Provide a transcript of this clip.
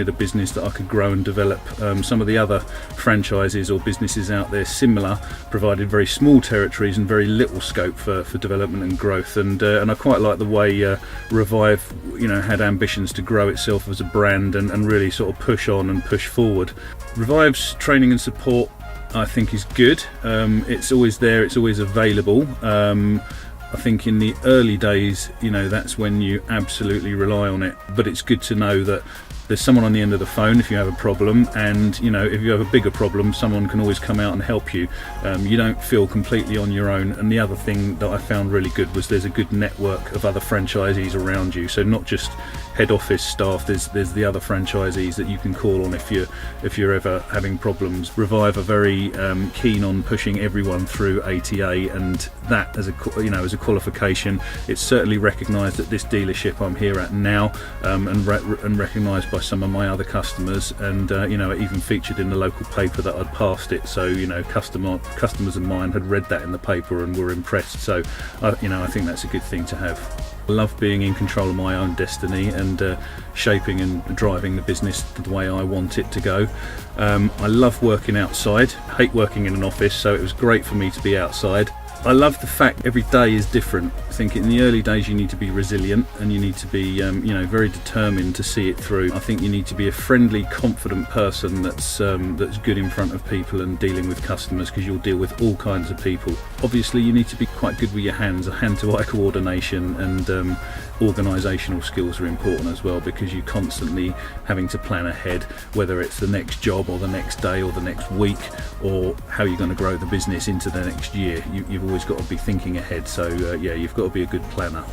wanted a business that I could grow and develop. Some of the other franchises or businesses out there similar provided very small territories and very little scope for development and growth, and I quite like the way Revive had ambitions to grow itself as a brand and really sort of push on and push forward. Revive's training and support, I think, is good. It's always there, it's always available. I think in the early days, that's when you absolutely rely on it, but it's good to know that there's someone on the end of the phone if you have a problem, and if you have a bigger problem, someone can always come out and help you. You don't feel completely on your own. And the other thing that I found really good was there's a good network of other franchisees around you, so not just head office staff, there's the other franchisees that you can call on if you're ever having problems. Revive are very keen on pushing everyone through ATA, and that as a qualification, it's certainly recognised at this dealership I'm here at now, and recognised by some of my other customers, and it even featured in the local paper that I'd passed it, so customers of mine had read that in the paper and were impressed. So I think that's a good thing to have. I love being in control of my own destiny and shaping and driving the business the way I want it to go. I love working outside, hate working in an office, so it was great for me to be outside. I love the fact every day is different. I think in the early days you need to be resilient, and you need to be very determined to see it through. I think you need to be a friendly, confident person that's good in front of people and dealing with customers, because you'll deal with all kinds of people. Obviously you need to be quite good with your hands. Hand-to-eye coordination and organisational skills are important as well, because you're constantly having to plan ahead, whether it's the next job or the next day or the next week, or how you're going to grow the business into the next year. You've always got to be thinking ahead, so you've got to be a good planner.